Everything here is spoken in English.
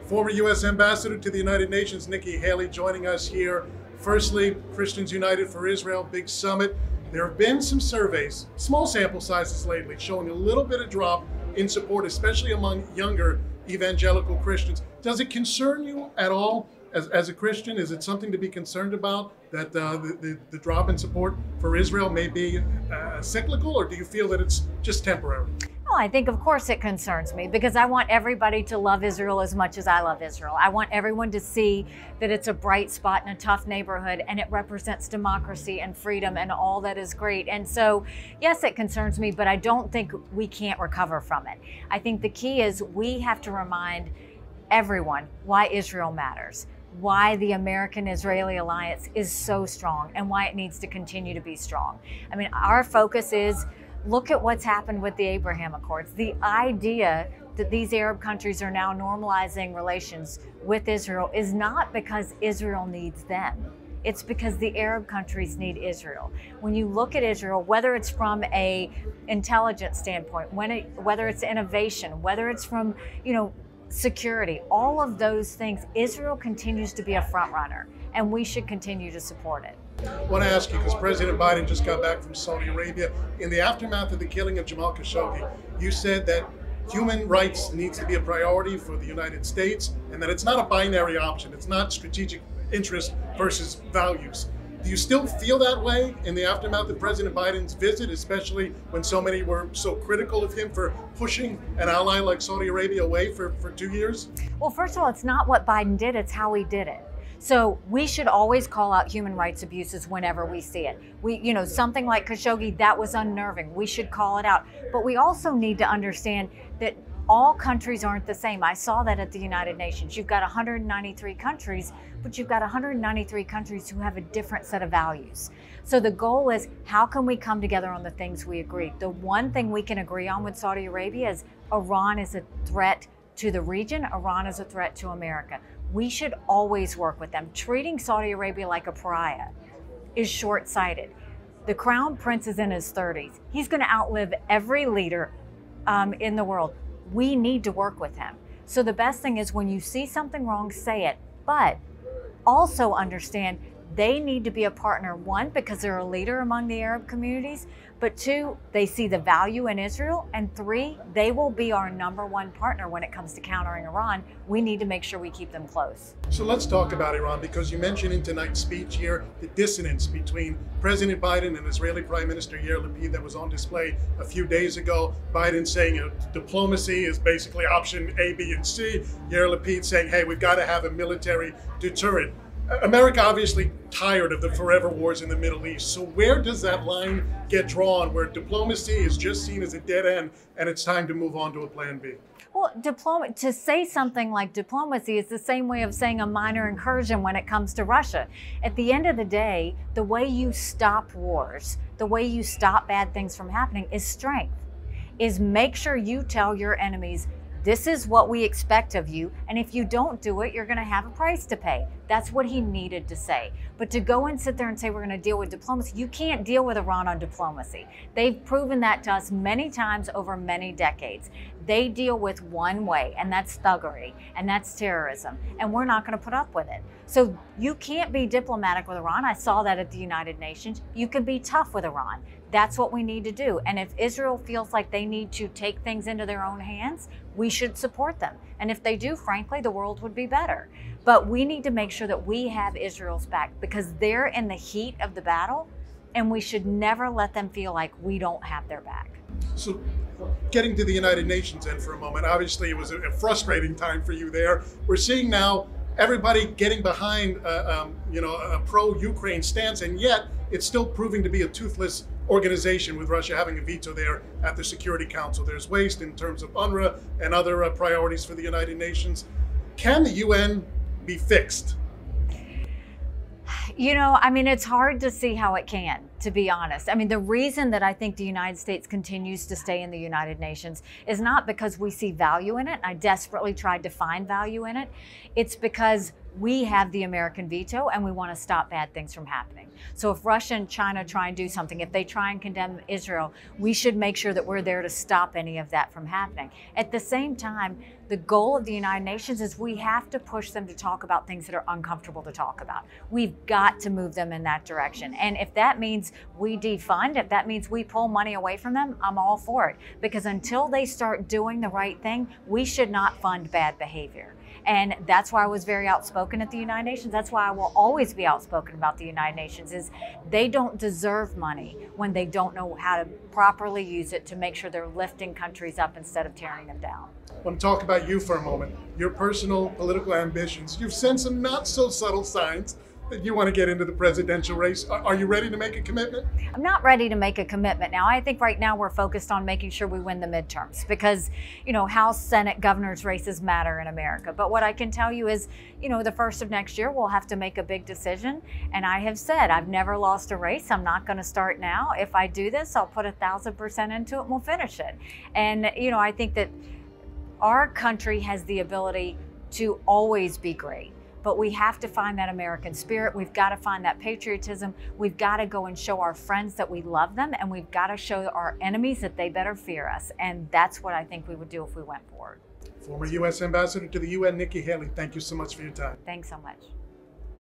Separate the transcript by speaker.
Speaker 1: Former U.S. Ambassador to the United Nations, Nikki Haley, joining us here. Firstly, Christians United for Israel, big summit. There have been some surveys, small sample sizes lately, showing a little bit of drop in support, especially among younger evangelical Christians. Does it concern you at all as a Christian? Is it something to be concerned about, that the drop in support for Israel may be cyclical, or do you feel that it's just temporary?
Speaker 2: Well, I think, of course, it concerns me because I want everybody to love Israel as much as I love Israel. I want everyone to see that it's a bright spot in a tough neighborhood and it represents democracy and freedom and all that is great. And so, yes, it concerns me, but I don't think we can't recover from it. I think the key is we have to remind everyone why Israel matters, why the American-Israeli alliance is so strong, and why it needs to continue to be strong. I mean, our focus is, look at what's happened with the Abraham Accords. The idea that these Arab countries are now normalizing relations with Israel is not because Israel needs them. It's because the Arab countries need Israel. When you look at Israel, whether it's from an intelligence standpoint, whether it's innovation, whether it's from, security, all of those things, Israel continues to be a front runner, and we should continue to support it.
Speaker 1: I want to ask you, because President Biden just got back from Saudi Arabia. In the aftermath of the killing of Jamal Khashoggi, you said that human rights needs to be a priority for the United States, and that it's not a binary option. It's not strategic interest versus values. Do you still feel that way in the aftermath of President Biden's visit, especially when so many were so critical of him for pushing an ally like Saudi Arabia away for 2 years?
Speaker 2: Well, first of all, it's not what Biden did, it's how he did it. So we should always call out human rights abuses whenever we see it. Something like Khashoggi, that was unnerving. We should call it out. But we also need to understand that all countries aren't the same. I saw that at the United Nations. You've got 193 countries, but you've got 193 countries who have a different set of values. So the goal is, how can we come together on the things we agree? The one thing we can agree on with Saudi Arabia is Iran is a threat to the region. Iran is a threat to America. We should always work with them. Treating Saudi Arabia like a pariah is short-sighted. The Crown Prince is in his 30s. He's going to outlive every leader in the world. We need to work with him. So the best thing is, when you see something wrong, say it, but also understand they need to be a partner, one, because they're a leader among the Arab communities, but two, they see the value in Israel, and three, they will be our #1 partner when it comes to countering Iran. We need to make sure we keep them close.
Speaker 1: So let's talk about Iran, because you mentioned in tonight's speech here the dissonance between President Biden and Israeli Prime Minister Yair Lapid that was on display a few days ago. Biden saying diplomacy is basically option A, B, and C. Yair Lapid saying, hey, we've got to have a military deterrent. America obviously tired of the forever wars in the Middle East. So where does that line get drawn, where diplomacy is just seen as a dead end and it's time to move on to a plan B?
Speaker 2: Well, to say something like diplomacy is the same way of saying a minor incursion when it comes to Russia. At the end of the day, the way you stop wars, the way you stop bad things from happening is strength, is make sure you tell your enemies, this is what we expect of you, and if you don't do it, you're going to have a price to pay. That's what he needed to say. But to go and sit there and say we're going to deal with diplomacy, you can't deal with Iran on diplomacy. They've proven that to us many times over many decades. They deal with one way, and that's thuggery, and that's terrorism, and we're not going to put up with it. So you can't be diplomatic with Iran. I saw that at the United Nations. You can be tough with Iran. That's what we need to do. And if Israel feels like they need to take things into their own hands, we should support them. And if they do, frankly, the world would be better. But we need to make sure that we have Israel's back, because they're in the heat of the battle, and we should never let them feel like we don't have their back.
Speaker 1: So getting to the United Nations then for a moment, obviously it was a frustrating time for you there. We're seeing now everybody getting behind a pro-Ukraine stance, and yet it's still proving to be a toothless organization, with Russia having a veto there at the Security Council. There's waste in terms of UNRWA and other priorities for the United Nations. Can the UN be fixed?
Speaker 2: It's hard to see how it can, to be honest. The reason that I think the United States continues to stay in the United Nations is not because we see value in it. I desperately tried to find value in it. It's because we have the American veto and we want to stop bad things from happening. So if Russia and China try and do something, if they try and condemn Israel, we should make sure that we're there to stop any of that from happening. At the same time, the goal of the United Nations is we have to push them to talk about things that are uncomfortable to talk about. We've got to move them in that direction. And if that means we defund, if that means we pull money away from them, I'm all for it. Because until they start doing the right thing, we should not fund bad behavior. And that's why I was very outspoken at the United Nations. That's why I will always be outspoken about the United Nations, is they don't deserve money when they don't know how to properly use it to make sure they're lifting countries up instead of tearing them down.
Speaker 1: I want to talk about you for a moment, your personal political ambitions. You've sent some not so subtle signs that you want to get into the presidential race. Are you ready to make a commitment?
Speaker 2: I'm not ready to make a commitment now. I think right now we're focused on making sure we win the midterms because, House, Senate, governor's races matter in America. But what I can tell you is, the first of next year, we'll have to make a big decision. And I have said, I've never lost a race. I'm not going to start now. If I do this, I'll put 1,000% into it and we'll finish it. And, I think that our country has the ability to always be great. But we have to find that American spirit. We've got to find that patriotism. We've got to go and show our friends that we love them, and we've got to show our enemies that they better fear us. And that's what I think we would do if we went forward.
Speaker 1: Former U.S. Ambassador to the UN, Nikki Haley, thank you so much for your time.
Speaker 2: Thanks so much.